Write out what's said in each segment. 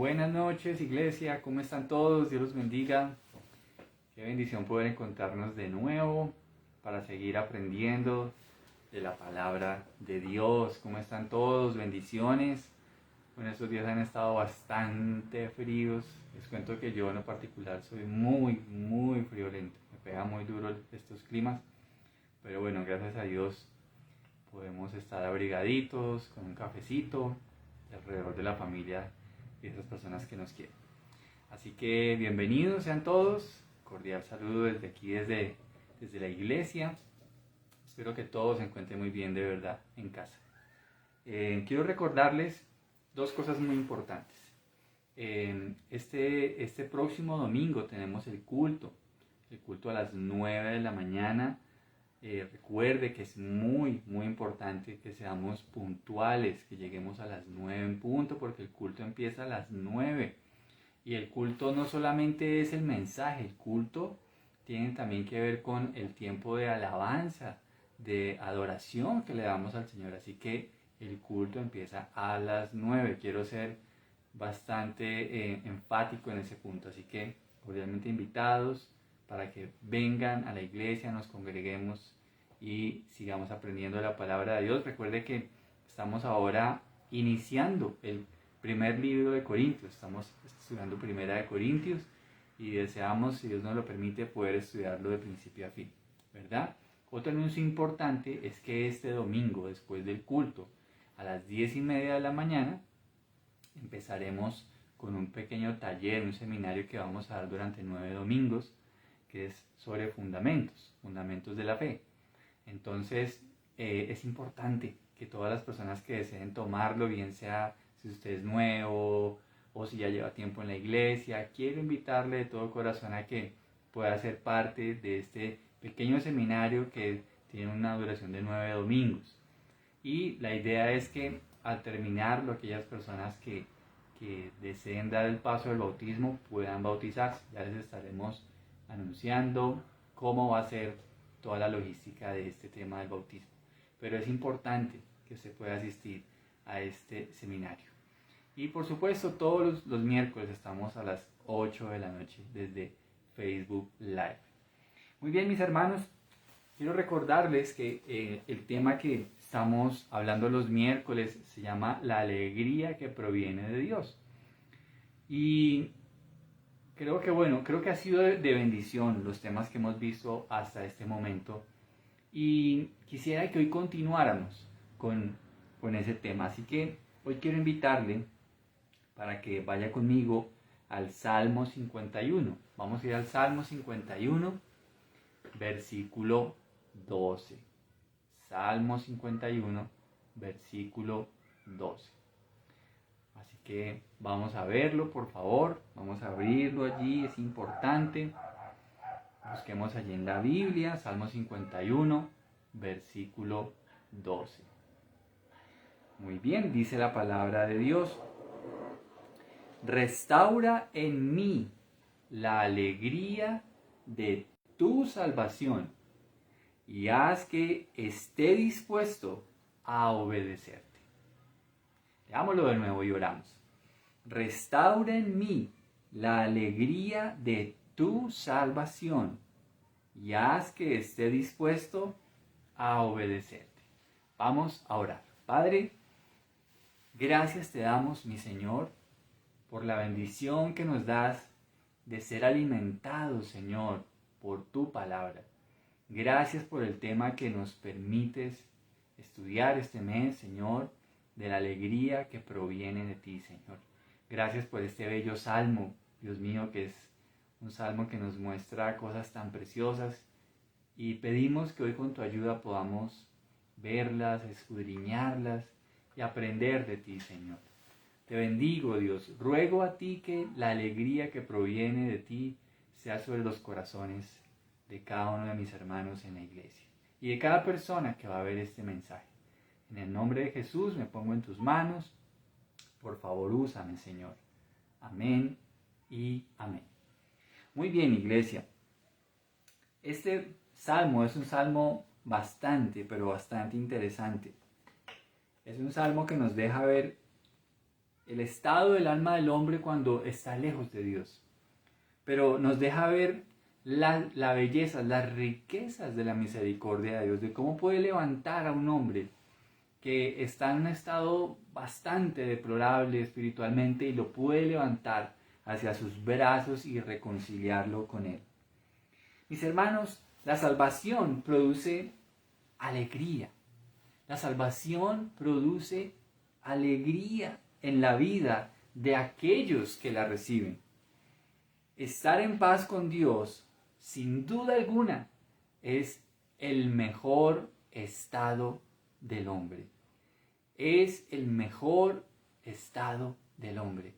Buenas noches, iglesia, ¿cómo están todos? Dios los bendiga. Qué bendición poder encontrarnos de nuevo para seguir aprendiendo de la palabra de Dios. ¿Cómo están todos? Bendiciones. Bueno, estos días han estado bastante fríos. Les cuento que yo en lo particular soy muy friolento. Me pega muy duro estos climas. Pero bueno, gracias a Dios podemos estar abrigaditos con un cafecito alrededor de la familia y de esas personas que nos quieren. Así que bienvenidos sean todos. Cordial saludo desde aquí, desde la iglesia. Espero que todos se encuentren muy bien de verdad en casa. Quiero recordarles dos cosas muy importantes. Este próximo domingo tenemos el culto a las 9 de la mañana. Recuerde que es muy importante que seamos puntuales, que lleguemos a las 9 en punto, porque el culto empieza a las 9. Y el culto no solamente es el mensaje, el culto tiene también que ver con el tiempo de alabanza, de adoración que le damos al Señor. Así que el culto empieza a las 9. Quiero ser bastante enfático en ese punto. Así que cordialmente invitados para que vengan a la iglesia, nos congreguemos y sigamos aprendiendo la palabra de Dios. Recuerde que estamos ahora iniciando el primer libro de Corintios. Estamos estudiando Primera de Corintios y deseamos, si Dios nos lo permite, poder estudiarlo de principio a fin, ¿verdad? Otro anuncio importante es que este domingo, después del culto, a las 10:30 de la mañana, empezaremos con un pequeño taller, un seminario que vamos a dar durante 9 domingos, que es sobre fundamentos de la fe. Entonces, es importante que todas las personas que deseen tomarlo, bien sea si usted es nuevo o si ya lleva tiempo en la iglesia, quiero invitarle de todo corazón a que pueda ser parte de este pequeño seminario que tiene una duración de 9 domingos. Y la idea es que al terminarlo, aquellas personas que deseen dar el paso del bautismo puedan bautizarse. Ya les estaremos anunciando cómo va a ser toda la logística de este tema del bautismo. Pero es importante que se pueda asistir a este seminario. Y por supuesto, todos los miércoles estamos a las 8 de la noche desde Facebook Live. Muy bien, mis hermanos, quiero recordarles que el tema que estamos hablando los miércoles se llama la alegría que proviene de Dios. Y creo que ha sido de bendición los temas que hemos visto hasta este momento. Y quisiera que hoy continuáramos con ese tema. Así que hoy quiero invitarle para que vaya conmigo al Salmo 51. Vamos a ir al Salmo 51, versículo 12. Salmo 51, versículo 12. Así que vamos a verlo, por favor. Vamos a abrirlo allí, es importante. Busquemos allí en la Biblia, Salmo 51, versículo 12. Muy bien, dice la palabra de Dios. Restaura en mí la alegría de tu salvación y haz que esté dispuesto a obedecerte. Leámoslo de nuevo y oramos. Restaura en mí la alegría de tu salvación y haz que esté dispuesto a obedecerte. Vamos a orar. Padre, gracias te damos, mi Señor, por la bendición que nos das de ser alimentados, Señor, por tu palabra. Gracias por el tema que nos permites estudiar este mes, Señor, de la alegría que proviene de ti, Señor. Gracias por este bello salmo, Dios mío, que es un salmo que nos muestra cosas tan preciosas y pedimos que hoy con tu ayuda podamos verlas, escudriñarlas y aprender de ti, Señor. Te bendigo, Dios. Ruego a ti que la alegría que proviene de ti sea sobre los corazones de cada uno de mis hermanos en la iglesia y de cada persona que va a ver este mensaje. En el nombre de Jesús me pongo en tus manos. Por favor, úsame, Señor. Amén y amén. Muy bien, iglesia. Este salmo es un salmo bastante interesante. Es un salmo que nos deja ver el estado del alma del hombre cuando está lejos de Dios. Pero nos deja ver la belleza, las riquezas de la misericordia de Dios, de cómo puede levantar a un hombre que está en un estado bastante deplorable espiritualmente y lo puede levantar hacia sus brazos y reconciliarlo con Él. Mis hermanos, la salvación produce alegría. La salvación produce alegría en la vida de aquellos que la reciben. Estar en paz con Dios, sin duda alguna, es el mejor estado del hombre. Es el mejor estado del hombre.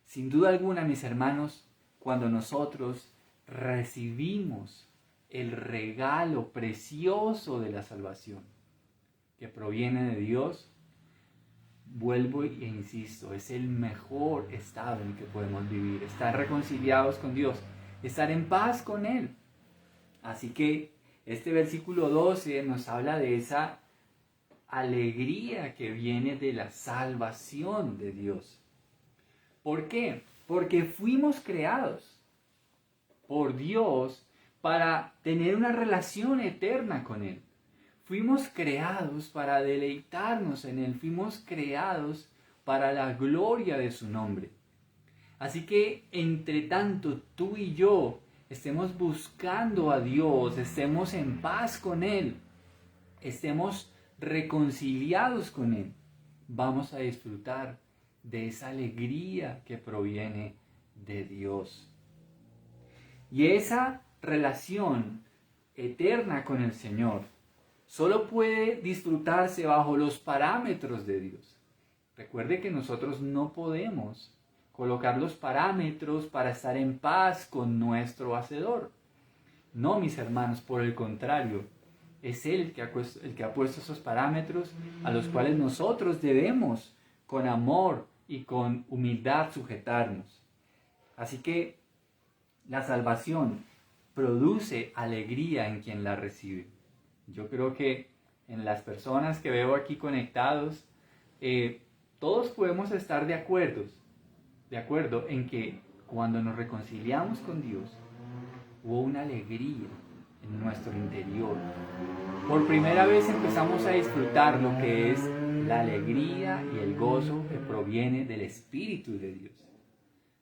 Sin duda alguna, mis hermanos, cuando nosotros recibimos el regalo precioso de la salvación que proviene de Dios, vuelvo e insisto, es el mejor estado en el que podemos vivir, estar reconciliados con Dios, estar en paz con Él. Así que este versículo 12 nos habla de esa alegría que viene de la salvación de Dios. ¿Por qué? Porque fuimos creados por Dios para tener una relación eterna con Él. Fuimos creados para deleitarnos en Él. Fuimos creados para la gloria de su nombre. Así que, entre tanto, tú y yo estemos buscando a Dios, estemos en paz con Él, estemos reconciliados con Él, vamos a disfrutar de esa alegría que proviene de Dios. Y esa relación eterna con el Señor solo puede disfrutarse bajo los parámetros de Dios. Recuerde que nosotros no podemos colocar los parámetros para estar en paz con nuestro Hacedor. No, mis hermanos, por el contrario, es Él el que ha puesto esos parámetros a los cuales nosotros debemos con amor y con humildad sujetarnos. Así que la salvación produce alegría en quien la recibe. Yo creo que en las personas que veo aquí conectados, todos podemos estar de acuerdo en que cuando nos reconciliamos con Dios, hubo una alegría en nuestro interior. Por primera vez empezamos a disfrutar lo que es la alegría y el gozo que proviene del Espíritu de Dios.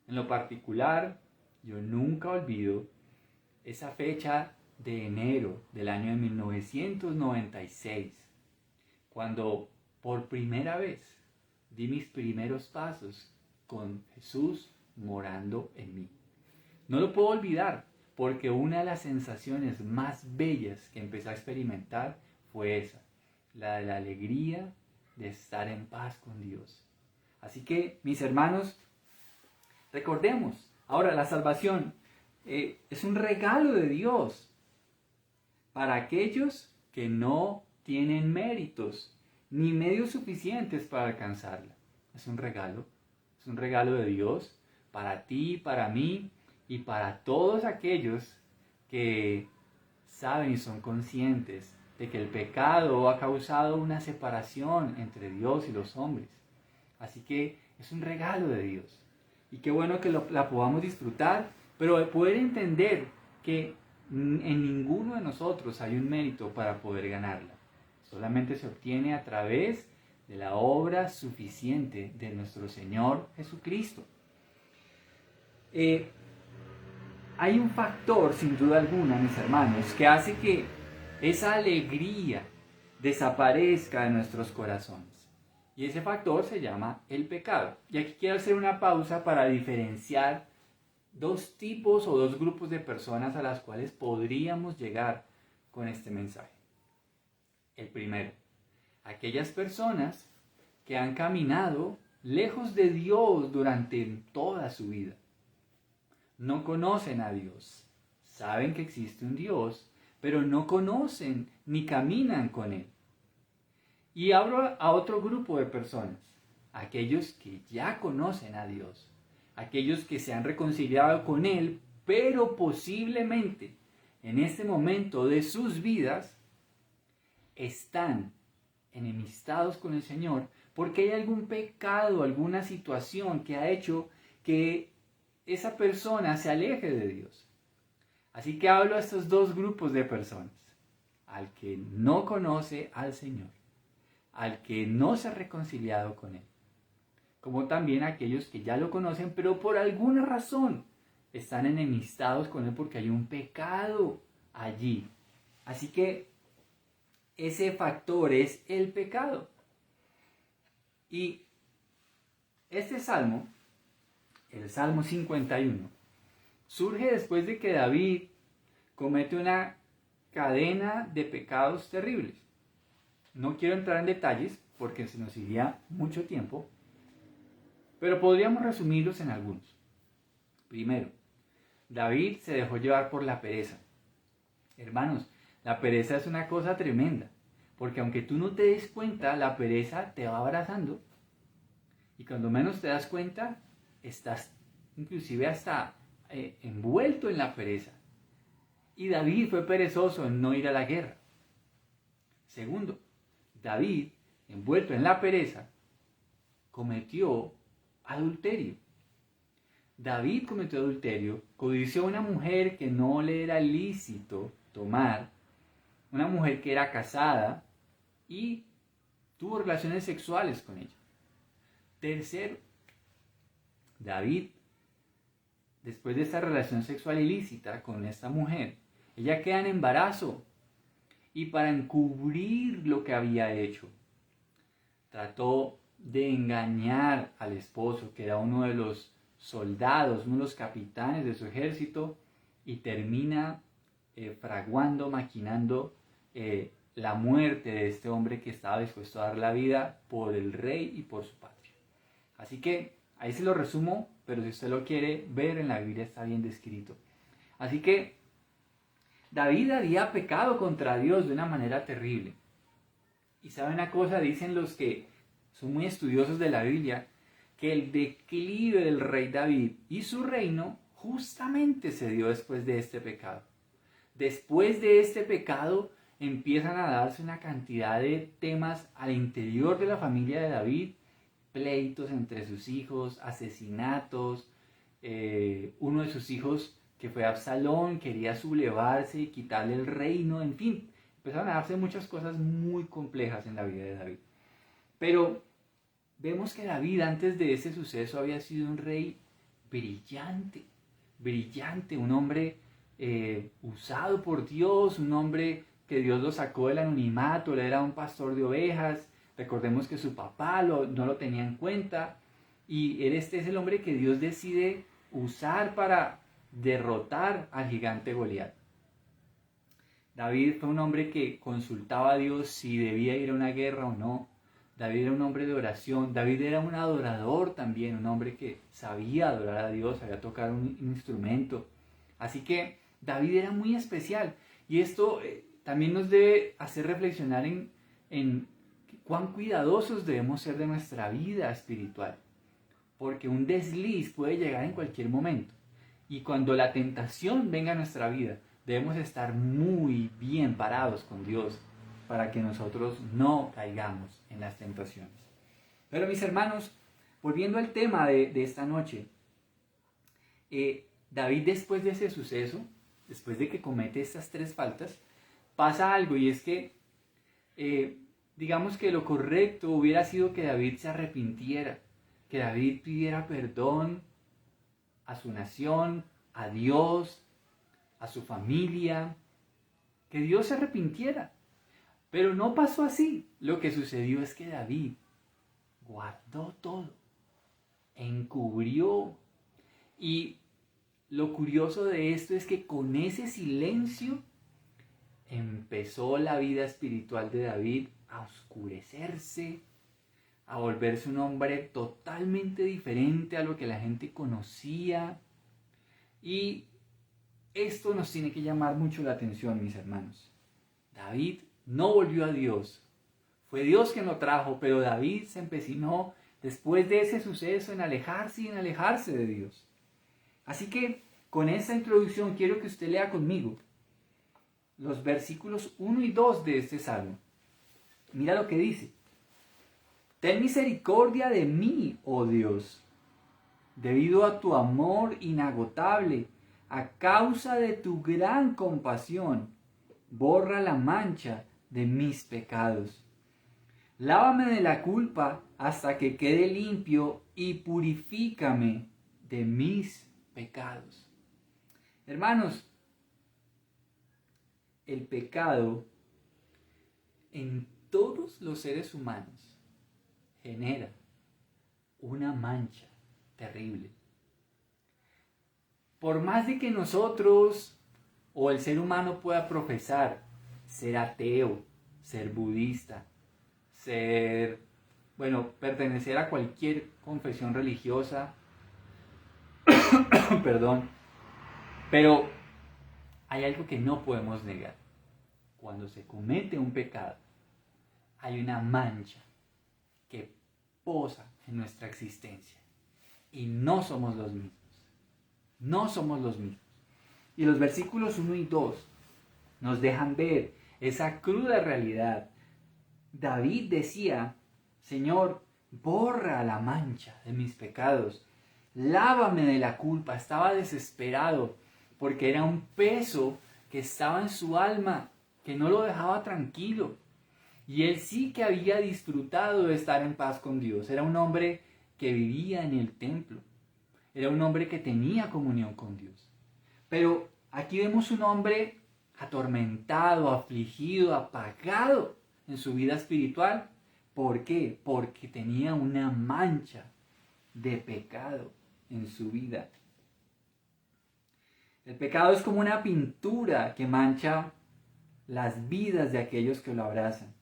En lo particular, yo nunca olvido esa fecha de enero del año de 1996, cuando por primera vez di mis primeros pasos con Jesús morando en mí. No lo puedo olvidar, porque una de las sensaciones más bellas que empecé a experimentar fue esa, la de la alegría de estar en paz con Dios. Así que, mis hermanos, recordemos, ahora la salvación es un regalo de Dios para aquellos que no tienen méritos ni medios suficientes para alcanzarla. Es un regalo de Dios para ti, para mí y para todos aquellos que saben y son conscientes de que el pecado ha causado una separación entre Dios y los hombres. Así que es un regalo de Dios. Y qué bueno que la podamos disfrutar, pero de poder entender que en ninguno de nosotros hay un mérito para poder ganarla. Solamente se obtiene a través de la obra suficiente de nuestro Señor Jesucristo. Hay un factor, sin duda alguna, mis hermanos, que hace que esa alegría desaparezca de nuestros corazones. Y ese factor se llama el pecado. Y aquí quiero hacer una pausa para diferenciar dos tipos o dos grupos de personas a las cuales podríamos llegar con este mensaje. El primero, aquellas personas que han caminado lejos de Dios durante toda su vida. No conocen a Dios, saben que existe un Dios, pero no conocen ni caminan con Él. Y hablo a otro grupo de personas, aquellos que ya conocen a Dios, aquellos que se han reconciliado con Él, pero posiblemente en este momento de sus vidas están enemistados con el Señor porque hay algún pecado, alguna situación que ha hecho que esa persona se aleje de Dios. Así que hablo a estos dos grupos de personas: al que no conoce al Señor, al que no se ha reconciliado con Él, como también a aquellos que ya lo conocen, pero por alguna razón están enemistados con Él porque hay un pecado allí. Así que ese factor es el pecado. Y este salmo, el Salmo 51, surge después de que David comete una cadena de pecados terribles. No quiero entrar en detalles porque se nos iría mucho tiempo, pero podríamos resumirlos en algunos. Primero, David se dejó llevar por la pereza. Hermanos, la pereza es una cosa tremenda, porque aunque tú no te des cuenta, la pereza te va abrazando. Y cuando menos te das cuenta, estás inclusive hasta envuelto en la pereza. Y David fue perezoso en no ir a la guerra. Segundo, David, envuelto en la pereza, cometió adulterio. David cometió adulterio, codició a una mujer que no le era lícito tomar, una mujer que era casada, y tuvo relaciones sexuales con ella. Tercero, David, después de esta relación sexual ilícita con esta mujer, ella queda en embarazo, y para encubrir lo que había hecho, trató de engañar al esposo, que era uno de los soldados, uno de los capitanes de su ejército, y termina fraguando, maquinando la muerte de este hombre que estaba dispuesto a dar la vida por el rey y por su patria. Así que ahí se lo resumo, pero si usted lo quiere ver en la Biblia está bien descrito. Así que David había pecado contra Dios de una manera terrible. Y saben una cosa, dicen los que son muy estudiosos de la Biblia, que el declive del rey David y su reino justamente se dio después de este pecado. Después de este pecado empiezan a darse una cantidad de temas al interior de la familia de David, pleitos entre sus hijos, asesinatos, uno de sus hijos que fue Absalón quería sublevarse y quitarle el reino, en fin, empezaron a darse muchas cosas muy complejas en la vida de David. Pero vemos que David antes de ese suceso había sido un rey brillante, un hombre usado por Dios, un hombre que Dios lo sacó del anonimato, él era un pastor de ovejas, recordemos que su papá no lo tenía en cuenta, y este es el hombre que Dios decide usar para derrotar al gigante Goliat. David fue un hombre que consultaba a Dios si debía ir a una guerra o no. David era un hombre de oración. David era un adorador también, un hombre que sabía adorar a Dios, sabía tocar un instrumento. Así que David era muy especial. Y esto también nos debe hacer reflexionar en cuán cuidadosos debemos ser de nuestra vida espiritual. Porque un desliz puede llegar en cualquier momento. Y cuando la tentación venga a nuestra vida, debemos estar muy bien parados con Dios para que nosotros no caigamos en las tentaciones. Pero mis hermanos, volviendo al tema de esta noche, David después de ese suceso, después de que comete estas tres faltas, pasa algo, y es que digamos que lo correcto hubiera sido que David se arrepintiera, que David pidiera perdón a su nación, a Dios, a su familia, que Dios se arrepintiera. Pero no pasó así. Lo que sucedió es que David guardó todo, encubrió. Y lo curioso de esto es que con ese silencio empezó la vida espiritual de David a oscurecerse, a volverse un hombre totalmente diferente a lo que la gente conocía. Y esto nos tiene que llamar mucho la atención, mis hermanos. David no volvió a Dios. Fue Dios quien lo trajo, pero David se empecinó después de ese suceso en alejarse y en alejarse de Dios. Así que con esta introducción quiero que usted lea conmigo los versículos 1 y 2 de este salmo. Mira lo que dice. Ten misericordia de mí, oh Dios, debido a tu amor inagotable, a causa de tu gran compasión, borra la mancha de mis pecados. Lávame de la culpa hasta que quede limpio y purifícame de mis pecados. Hermanos, el pecado en todos los seres humanos genera una mancha terrible. Por más de que nosotros o el ser humano pueda profesar ser ateo, ser budista, pertenecer a cualquier confesión religiosa, perdón, pero hay algo que no podemos negar. Cuando se comete un pecado, hay una mancha que posa en nuestra existencia y no somos los mismos. No somos los mismos. Y los versículos 1 y 2 nos dejan ver esa cruda realidad. David decía: Señor, borra la mancha de mis pecados, lávame de la culpa. Estaba desesperado porque era un peso que estaba en su alma, que no lo dejaba tranquilo. Y él sí que había disfrutado de estar en paz con Dios. Era un hombre que vivía en el templo. Era un hombre que tenía comunión con Dios. Pero aquí vemos un hombre atormentado, afligido, apagado en su vida espiritual. ¿Por qué? Porque tenía una mancha de pecado en su vida. El pecado es como una pintura que mancha las vidas de aquellos que lo abrazan.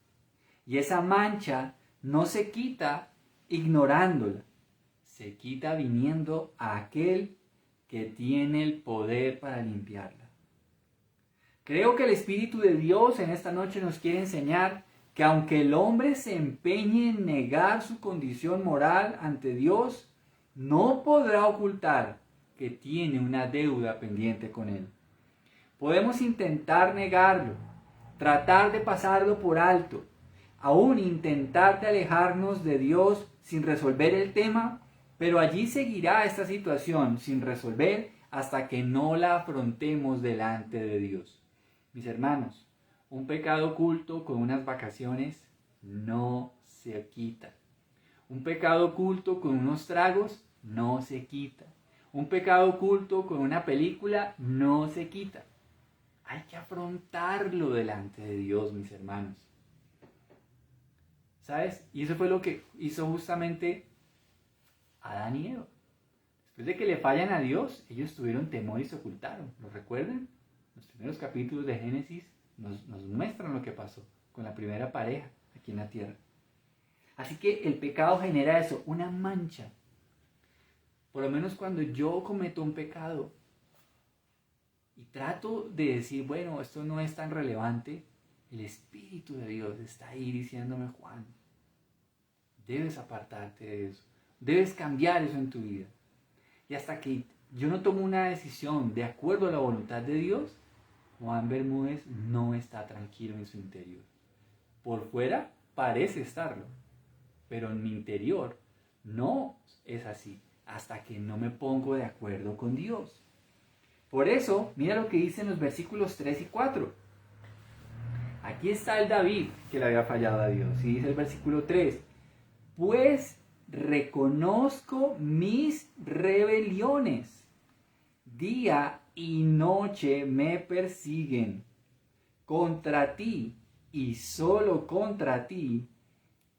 Y esa mancha no se quita ignorándola. Se quita viniendo a aquel que tiene el poder para limpiarla. Creo que el Espíritu de Dios en esta noche nos quiere enseñar que aunque el hombre se empeñe en negar su condición moral ante Dios, no podrá ocultar que tiene una deuda pendiente con Él. Podemos intentar negarlo, tratar de pasarlo por alto, aún intentar de alejarnos de Dios sin resolver el tema, pero allí seguirá esta situación sin resolver hasta que no la afrontemos delante de Dios. Mis hermanos, un pecado oculto con unas vacaciones no se quita. Un pecado oculto con unos tragos no se quita. Un pecado oculto con una película no se quita. Hay que afrontarlo delante de Dios, mis hermanos. ¿Sabes? Y eso fue lo que hizo justamente Adán y Eva. Después de que le fallan a Dios, ellos tuvieron temor y se ocultaron. ¿Lo recuerdan? Los primeros capítulos de Génesis nos muestran lo que pasó con la primera pareja aquí en la tierra. Así que el pecado genera eso, una mancha. Por lo menos cuando yo cometo un pecado y trato de decir, bueno, esto no es tan relevante, el Espíritu de Dios está ahí diciéndome: Juan, debes apartarte de eso, debes cambiar eso en tu vida. Y hasta que yo no tomo una decisión de acuerdo a la voluntad de Dios, Juan Bermúdez no está tranquilo en su interior. Por fuera parece estarlo, pero en mi interior no es así, hasta que no me pongo de acuerdo con Dios. Por eso, mira lo que dice en los versículos 3 y 4. Aquí está el David que le había fallado a Dios. Y dice el versículo 3: Pues reconozco mis rebeliones, día y noche me persiguen. Contra ti y solo contra ti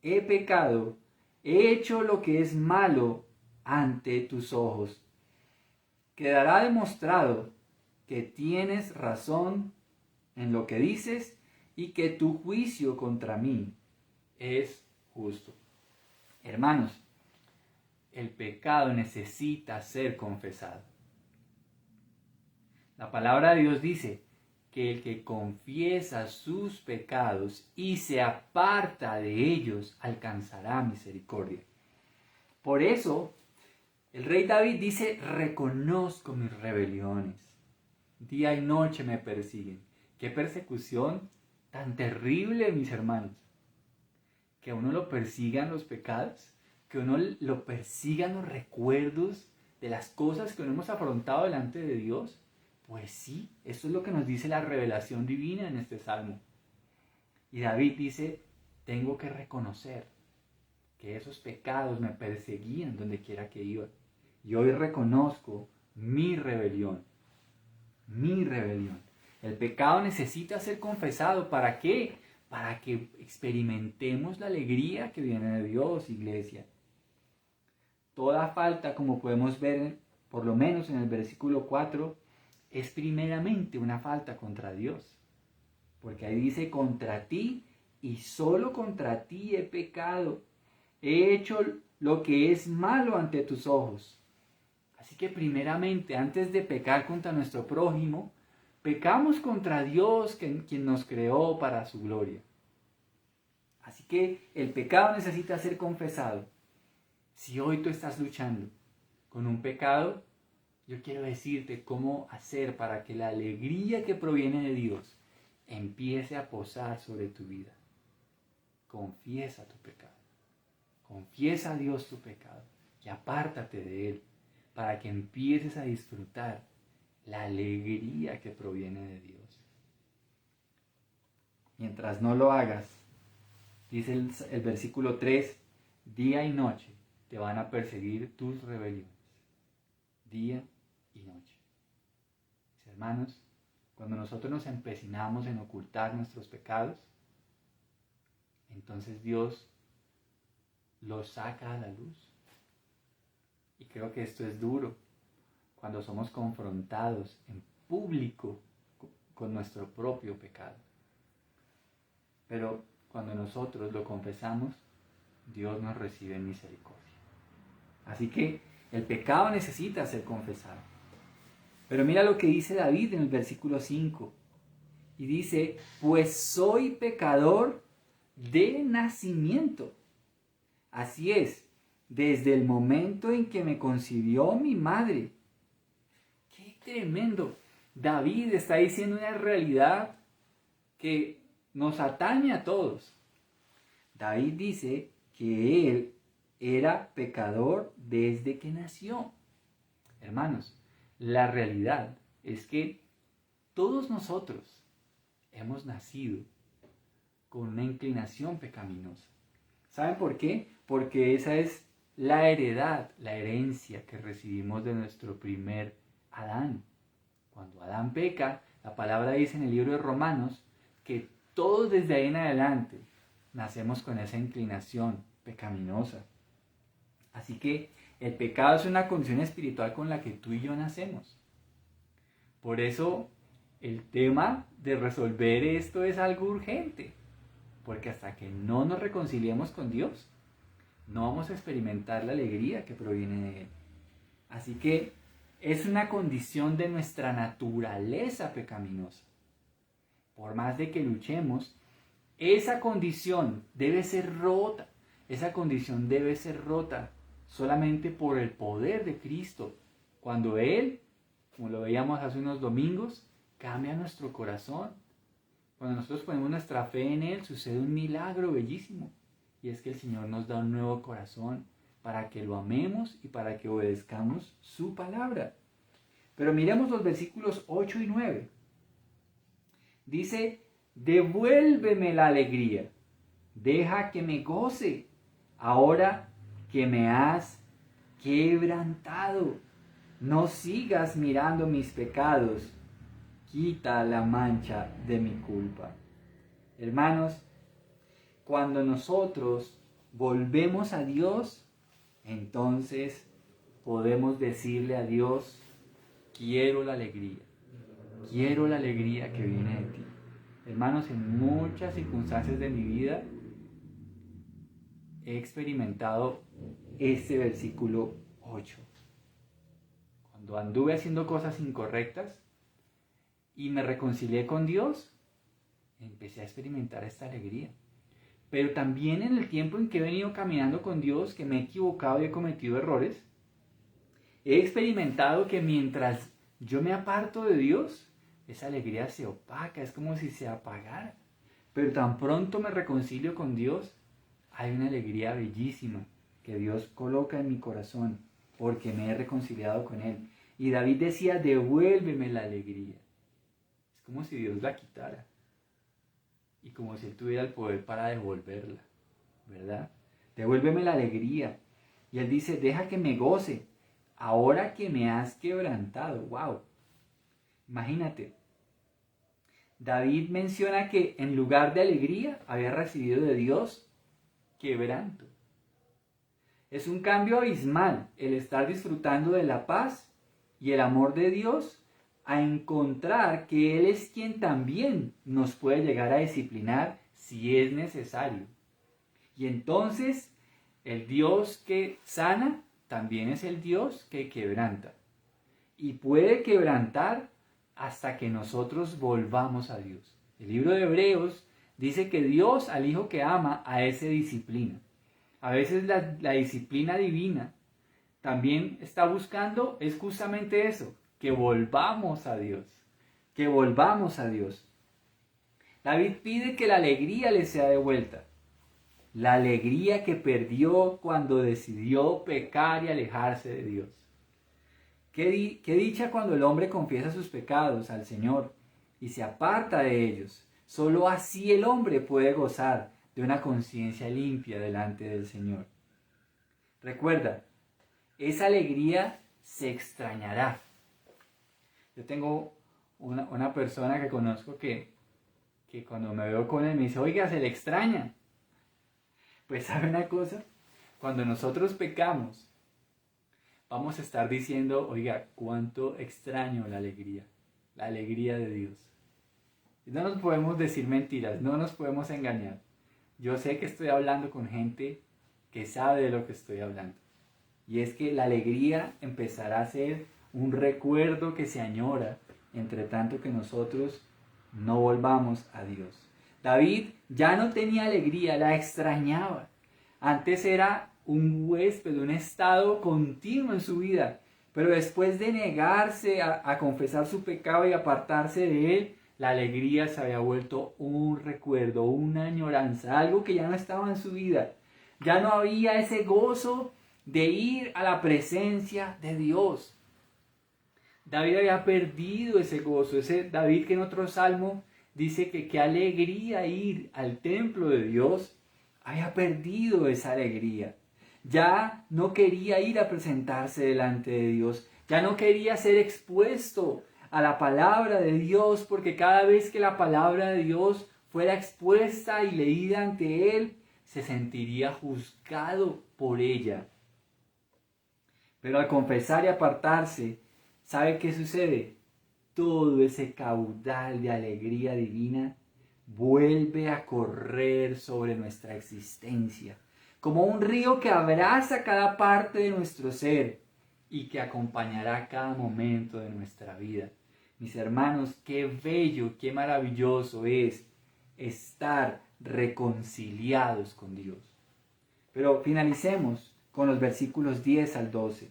he pecado, he hecho lo que es malo ante tus ojos. Quedará demostrado que tienes razón en lo que dices y que tu juicio contra mí es justo. Hermanos, el pecado necesita ser confesado. La palabra de Dios dice que el que confiesa sus pecados y se aparta de ellos alcanzará misericordia. Por eso, el rey David dice: reconozco mis rebeliones, día y noche me persiguen. ¡Qué persecución tan terrible, mis hermanos! que a uno lo persigan los pecados, que a uno lo persigan los recuerdos de las cosas que uno hemos afrontado delante de Dios. Pues sí, eso es lo que nos dice la revelación divina en este salmo. Y David dice, tengo que reconocer que esos pecados me perseguían donde quiera que iba. Y hoy reconozco mi rebelión. Mi rebelión. El pecado necesita ser confesado. ¿Para qué? Para que experimentemos la alegría que viene de Dios, iglesia. Toda falta, como podemos ver, por lo menos en el versículo 4, es primeramente una falta contra Dios. Porque ahí dice, contra ti y solo contra ti he pecado. He hecho lo que es malo ante tus ojos. Así que primeramente, antes de pecar contra nuestro prójimo, pecamos contra Dios, quien nos creó para su gloria. Así que el pecado necesita ser confesado. Si hoy tú estás luchando con un pecado, yo quiero decirte cómo hacer para que la alegría que proviene de Dios empiece a posar sobre tu vida. Confiesa tu pecado. Confiesa a Dios tu pecado y apártate de él para que empieces a disfrutar la alegría que proviene de Dios. Mientras no lo hagas, dice el versículo 3, día y noche te van a perseguir tus rebeliones. Día y noche. Mis hermanos, cuando nosotros nos empecinamos en ocultar nuestros pecados, entonces Dios los saca a la luz. Y creo que esto es duro cuando somos confrontados en público con nuestro propio pecado. Pero cuando nosotros lo confesamos, Dios nos recibe en misericordia. Así que el pecado necesita ser confesado. Pero mira lo que dice David en el versículo 5. Y dice, pues soy pecador de nacimiento. Así es, desde el momento en que me concibió mi madre. ¡Qué tremendo! David está diciendo una realidad que nos atañe a todos. David dice que él era pecador desde que nació. Hermanos, la realidad es que todos nosotros hemos nacido con una inclinación pecaminosa. ¿Saben por qué? Porque esa es la herencia que recibimos de nuestro primer Adán. Cuando Adán peca, la palabra dice en el libro de Romanos que todos desde ahí en adelante nacemos con esa inclinación pecaminosa. Así que el pecado es una condición espiritual con la que tú y yo nacemos. Por eso el tema de resolver esto es algo urgente. Porque hasta que no nos reconciliemos con Dios, no vamos a experimentar la alegría que proviene de Él. Así que es una condición de nuestra naturaleza pecaminosa. Por más de que luchemos, esa condición debe ser rota. Esa condición debe ser rota solamente por el poder de Cristo. Cuando Él, como lo veíamos hace unos domingos, cambia nuestro corazón. Cuando nosotros ponemos nuestra fe en Él, sucede un milagro bellísimo. Y es que el Señor nos da un nuevo corazón para que lo amemos y para que obedezcamos su palabra. Pero miremos los versículos 8 y 9. Dice, devuélveme la alegría, deja que me goce, ahora que me has quebrantado. No sigas mirando mis pecados, quita la mancha de mi culpa. Hermanos, cuando nosotros volvemos a Dios, entonces podemos decirle a Dios, quiero la alegría que viene de ti. Hermanos, en muchas circunstancias de mi vida he experimentado este versículo 8. Cuando anduve haciendo cosas incorrectas y me reconcilié con Dios, empecé a experimentar esta alegría. Pero también en el tiempo en que he venido caminando con Dios, que me he equivocado y he cometido errores, he experimentado que mientras yo me aparto de Dios, esa alegría se opaca, es como si se apagara. Pero tan pronto me reconcilio con Dios, hay una alegría bellísima que Dios coloca en mi corazón porque me he reconciliado con Él. Y David decía, devuélveme la alegría. Es como si Dios la quitara y como si Él tuviera el poder para devolverla, ¿verdad? Devuélveme la alegría. Y Él dice, deja que me goce ahora que me has quebrantado. ¡Wow! Imagínate. David menciona que en lugar de alegría había recibido de Dios quebranto. Es un cambio abismal el estar disfrutando de la paz y el amor de Dios a encontrar que Él es quien también nos puede llegar a disciplinar si es necesario. Y entonces el Dios que sana también es el Dios que quebranta. Y puede quebrantar hasta que nosotros volvamos a Dios. El libro de Hebreos dice que Dios al hijo que ama a ese disciplina. A veces la disciplina divina también está buscando, es justamente eso, que volvamos a Dios, que volvamos a Dios. David pide que la alegría le sea devuelta, la alegría que perdió cuando decidió pecar y alejarse de Dios. Qué dicha cuando el hombre confiesa sus pecados al Señor y se aparta de ellos. Solo así el hombre puede gozar de una conciencia limpia delante del Señor. Recuerda, esa alegría se extrañará. Yo tengo una persona que conozco que cuando me veo con él me dice, oiga, se le extraña. Pues ¿sabe una cosa? Cuando nosotros pecamos, vamos a estar diciendo, oiga, cuánto extraño la alegría de Dios. Y no nos podemos decir mentiras, no nos podemos engañar. Yo sé que estoy hablando con gente que sabe de lo que estoy hablando. Y es que la alegría empezará a ser un recuerdo que se añora, entre tanto que nosotros no volvamos a Dios. David ya no tenía alegría, la extrañaba. Antes era un huésped, un estado continuo en su vida. Pero después de negarse a confesar su pecado y apartarse de él, la alegría se había vuelto un recuerdo, una añoranza, algo que ya no estaba en su vida. Ya no había ese gozo de ir a la presencia de Dios. David había perdido ese gozo, ese David que en otro salmo dice que qué alegría ir al templo de Dios, había perdido esa alegría. Ya no quería ir a presentarse delante de Dios, ya no quería ser expuesto a la palabra de Dios, porque cada vez que la palabra de Dios fuera expuesta y leída ante él, se sentiría juzgado por ella. Pero al confesar y apartarse, ¿sabe qué sucede? Todo ese caudal de alegría divina vuelve a correr sobre nuestra existencia, como un río que abraza cada parte de nuestro ser y que acompañará cada momento de nuestra vida. Mis hermanos, qué bello, qué maravilloso es estar reconciliados con Dios. Pero finalicemos con los versículos 10 al 12.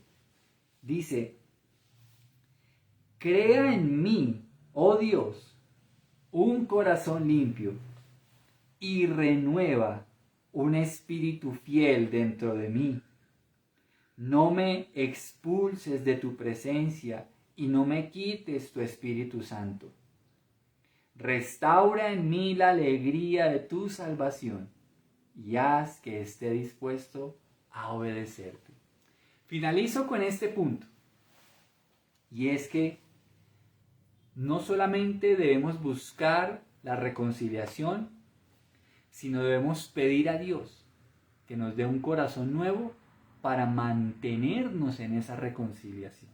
Dice, crea en mí, oh Dios, un corazón limpio y renueva un espíritu fiel dentro de mí. No me expulses de tu presencia y no me quites tu Espíritu Santo. Restaura en mí la alegría de tu salvación y haz que esté dispuesto a obedecerte. Finalizo con este punto, y es que no solamente debemos buscar la reconciliación, sino debemos pedir a Dios que nos dé un corazón nuevo para mantenernos en esa reconciliación.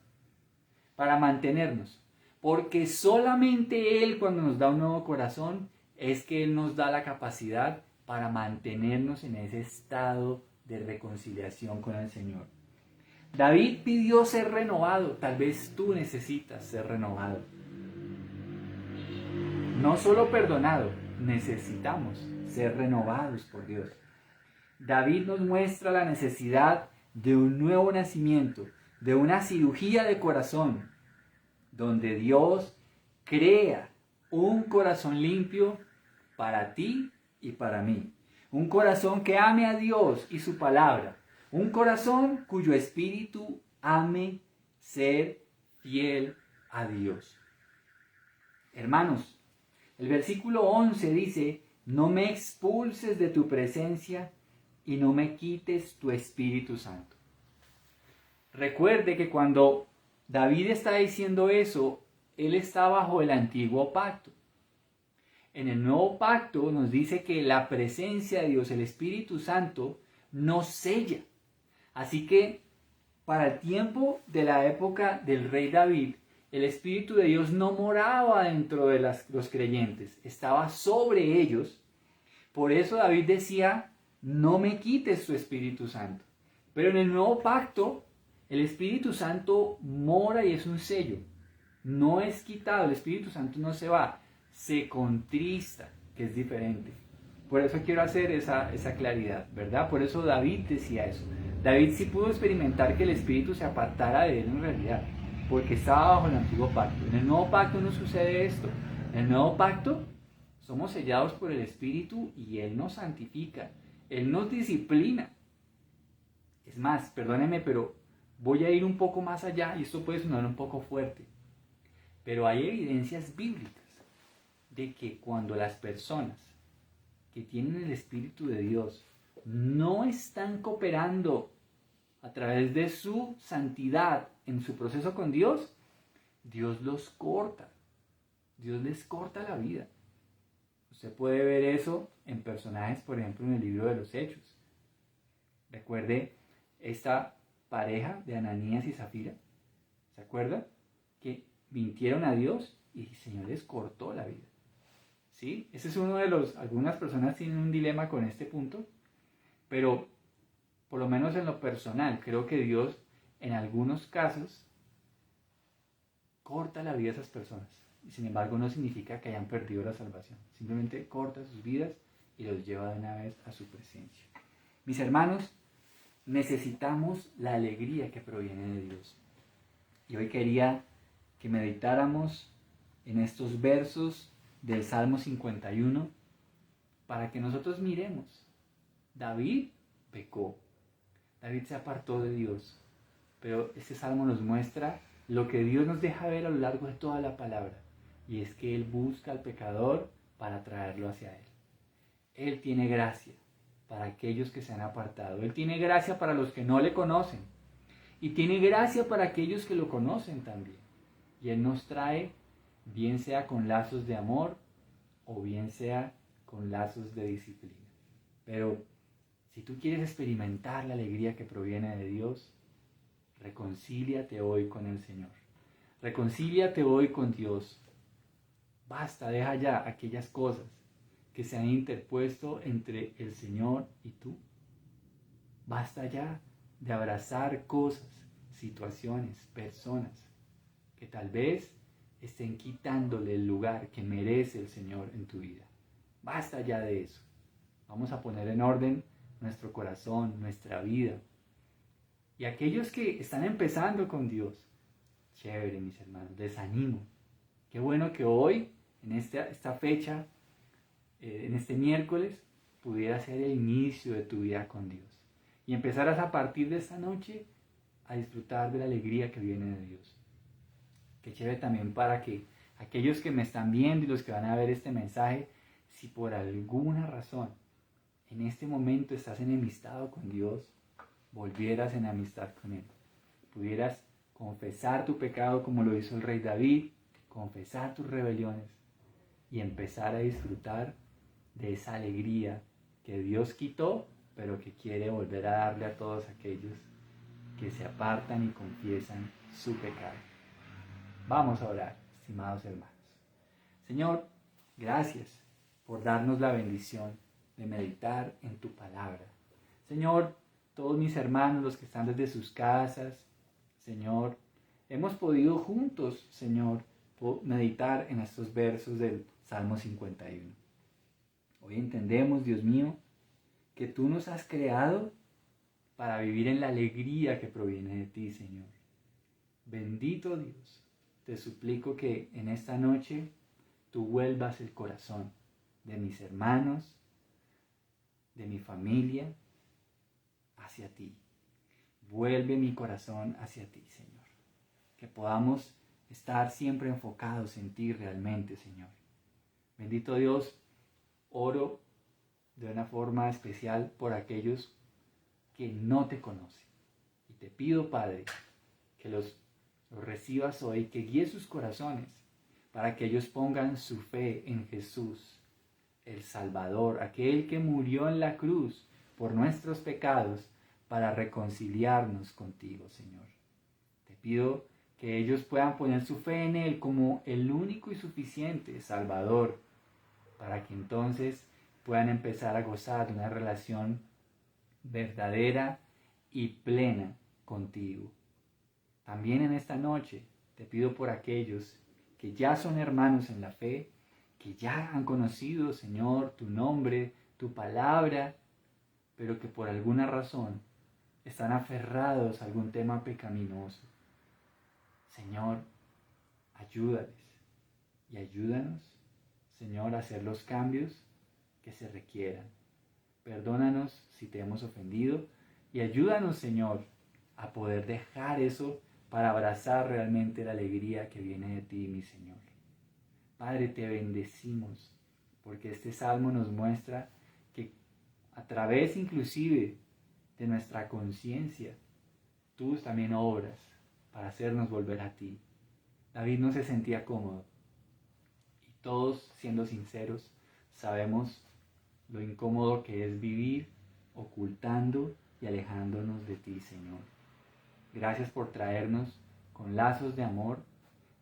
Para mantenernos. Porque solamente Él, cuando nos da un nuevo corazón, es que Él nos da la capacidad para mantenernos en ese estado de reconciliación con el Señor. David pidió ser renovado. Tal vez tú necesitas ser renovado. No solo perdonado, necesitamos ser renovados por Dios. David nos muestra la necesidad de un nuevo nacimiento, de una cirugía de corazón, donde Dios crea un corazón limpio para ti y para mí. Un corazón que ame a Dios y su palabra. Un corazón cuyo espíritu ame ser fiel a Dios. Hermanos, el versículo 11 dice, no me expulses de tu presencia y no me quites tu Espíritu Santo. Recuerde que cuando David está diciendo eso, él está bajo el antiguo pacto. En el nuevo pacto nos dice que la presencia de Dios, el Espíritu Santo, nos sella. Así que para el tiempo de la época del rey David, el Espíritu de Dios no moraba dentro de los creyentes, estaba sobre ellos. Por eso David decía, no me quites tu Espíritu Santo. Pero en el nuevo pacto, el Espíritu Santo mora y es un sello. No es quitado, el Espíritu Santo no se va, se contrista, que es diferente. Por eso quiero hacer esa claridad, ¿verdad? Por eso David decía eso. David sí pudo experimentar que el Espíritu se apartara de él en realidad, porque estaba bajo el antiguo pacto. En el nuevo pacto no sucede esto. En el nuevo pacto somos sellados por el Espíritu y Él nos santifica, Él nos disciplina. Es más, perdónenme, pero voy a ir un poco más allá y esto puede sonar un poco fuerte. Pero hay evidencias bíblicas de que cuando las personas que tienen el Espíritu de Dios no están cooperando a través de su santidad en su proceso con Dios, Dios los corta. Dios les corta la vida. Usted puede ver eso en personajes, por ejemplo, en el libro de los Hechos. Recuerde esta pareja de Ananías y Zafira. ¿Se acuerda? Que mintieron a Dios y el Señor les cortó la vida. ¿Sí? Ese es uno de los... Algunas personas tienen un dilema con este punto, pero por lo menos en lo personal, creo que Dios en algunos casos corta la vida de esas personas. Y sin embargo no significa que hayan perdido la salvación. Simplemente corta sus vidas y los lleva de una vez a su presencia. Mis hermanos, necesitamos la alegría que proviene de Dios. Y hoy quería que meditáramos en estos versos del Salmo 51 para que nosotros miremos. David pecó. David se apartó de Dios. Pero este salmo nos muestra lo que Dios nos deja ver a lo largo de toda la palabra. Y es que Él busca al pecador para traerlo hacia Él. Él tiene gracia para aquellos que se han apartado. Él tiene gracia para los que no le conocen. Y tiene gracia para aquellos que lo conocen también. Y Él nos trae, bien sea con lazos de amor o bien sea con lazos de disciplina. Pero si tú quieres experimentar la alegría que proviene de Dios, reconcíliate hoy con el Señor. Reconcíliate hoy con Dios. Basta, deja ya aquellas cosas que se han interpuesto entre el Señor y tú. Basta ya de abrazar cosas, situaciones, personas que tal vez estén quitándole el lugar que merece el Señor en tu vida. Basta ya de eso. Vamos a poner en orden nuestro corazón, nuestra vida. Y aquellos que están empezando con Dios, chévere, mis hermanos, les animo. Qué bueno que hoy, en esta fecha, en este miércoles, pudiera ser el inicio de tu vida con Dios. Y empezarás a partir de esta noche a disfrutar de la alegría que viene de Dios. Qué chévere también para que aquellos que me están viendo y los que van a ver este mensaje, si por alguna razón en este momento estás enemistado con Dios, volvieras en amistad con Él. Pudieras confesar tu pecado como lo hizo el rey David, confesar tus rebeliones y empezar a disfrutar de esa alegría que Dios quitó, pero que quiere volver a darle a todos aquellos que se apartan y confiesan su pecado. Vamos a orar, estimados hermanos. Señor, gracias por darnos la bendición de meditar en tu palabra. Señor, todos mis hermanos, los que están desde sus casas, Señor, hemos podido juntos, Señor, meditar en estos versos del Salmo 51. Hoy entendemos, Dios mío, que tú nos has creado para vivir en la alegría que proviene de ti, Señor. Bendito Dios, te suplico que en esta noche tú vuelvas el corazón de mis hermanos, de mi familia hacia ti. Vuelve mi corazón hacia ti, Señor. Que podamos estar siempre enfocados en ti realmente, Señor. Bendito Dios, oro de una forma especial por aquellos que no te conocen. Y te pido, Padre, que los recibas hoy, que guíes sus corazones para que ellos pongan su fe en Jesús, el Salvador, aquel que murió en la cruz por nuestros pecados para reconciliarnos contigo, Señor. Te pido que ellos puedan poner su fe en Él como el único y suficiente Salvador, para que entonces puedan empezar a gozar de una relación verdadera y plena contigo. También en esta noche te pido por aquellos que ya son hermanos en la fe, que ya han conocido, Señor, tu nombre, tu palabra, pero que por alguna razón están aferrados a algún tema pecaminoso. Señor, ayúdales y ayúdanos, Señor, a hacer los cambios que se requieran. Perdónanos si te hemos ofendido y ayúdanos, Señor, a poder dejar eso para abrazar realmente la alegría que viene de ti, mi Señor. Padre, te bendecimos porque este salmo nos muestra que a través inclusive de nuestra conciencia, tú también obras para hacernos volver a ti. David no se sentía cómodo y todos, siendo sinceros, sabemos lo incómodo que es vivir ocultando y alejándonos de ti, Señor. Gracias por traernos con lazos de amor.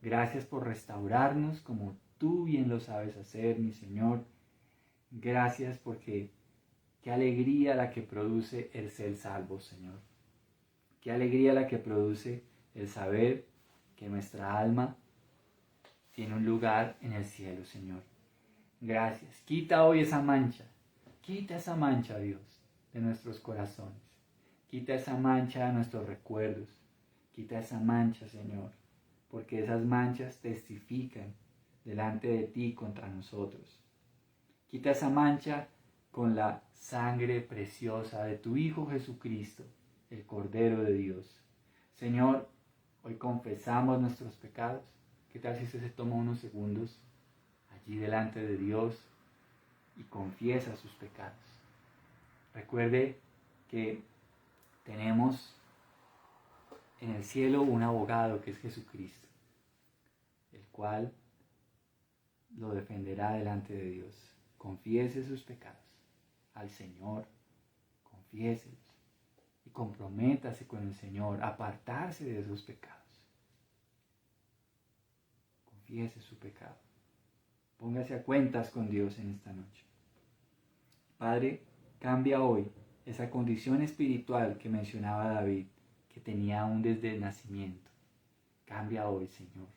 Gracias por restaurarnos como tú bien lo sabes hacer, mi Señor. Gracias porque qué alegría la que produce el ser salvo, Señor. Qué alegría la que produce el saber que nuestra alma tiene un lugar en el cielo, Señor. Gracias. Quita hoy esa mancha, Dios, de nuestros corazones. Quita esa mancha de nuestros recuerdos. Quita esa mancha, Señor, porque esas manchas testifican delante de ti contra nosotros. Quita esa mancha con la sangre preciosa de tu Hijo Jesucristo, el Cordero de Dios. Señor, hoy confesamos nuestros pecados. ¿Qué tal si usted se toma unos segundos allí delante de Dios y confiesa sus pecados? Recuerde que tenemos en el cielo un abogado que es Jesucristo, el cual lo defenderá delante de Dios. Confiese sus pecados al Señor, confiéselos y comprométase con el Señor a apartarse de esos pecados. Confiese su pecado. Póngase a cuentas con Dios en esta noche. Padre, cambia hoy esa condición espiritual que mencionaba David, que tenía aún desde el nacimiento. Cambia hoy, Señor,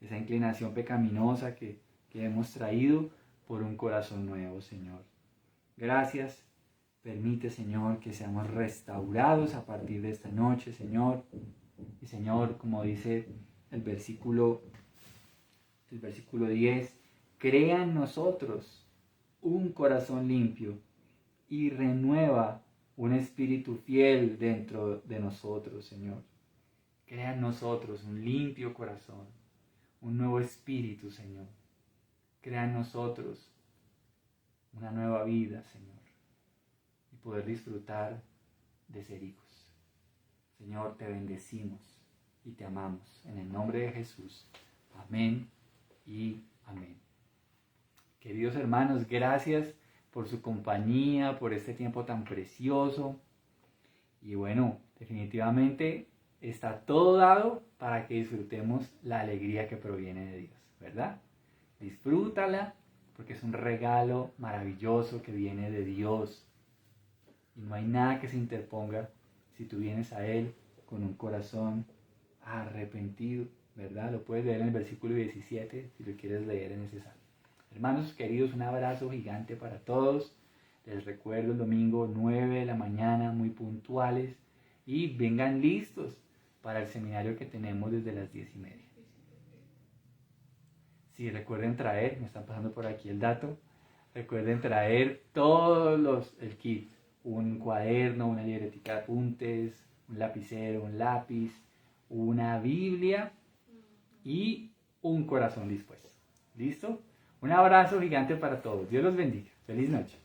esa inclinación pecaminosa que hemos traído por un corazón nuevo, Señor. Gracias. Permite, Señor, que seamos restaurados a partir de esta noche, Señor. Y, Señor, como dice el versículo 10, crea en nosotros un corazón limpio y renueva un espíritu fiel dentro de nosotros, Señor. Crea en nosotros un limpio corazón, un nuevo espíritu, Señor. Crea en nosotros una nueva vida, Señor, y poder disfrutar de ser hijos. Señor, te bendecimos y te amamos. En el nombre de Jesús. Amén y amén. Queridos hermanos, gracias por su compañía, por este tiempo tan precioso. Y bueno, definitivamente está todo dado para que disfrutemos la alegría que proviene de Dios, ¿verdad? Disfrútala porque es un regalo maravilloso que viene de Dios. Y no hay nada que se interponga si tú vienes a Él con un corazón arrepentido, ¿verdad? Lo puedes leer en el versículo 17 si lo quieres leer en ese salmo. Hermanos queridos, un abrazo gigante para todos. Les recuerdo el domingo 9 de la mañana, muy puntuales. Y vengan listos para el seminario que tenemos desde las 10:30. Sí, recuerden traer, me están pasando por aquí el dato, Recuerden traer el kit, un cuaderno, una libretica de apuntes, un lapicero, un lápiz, una Biblia y un corazón dispuesto. ¿Listo? Un abrazo gigante para todos. Dios los bendiga. Feliz noche.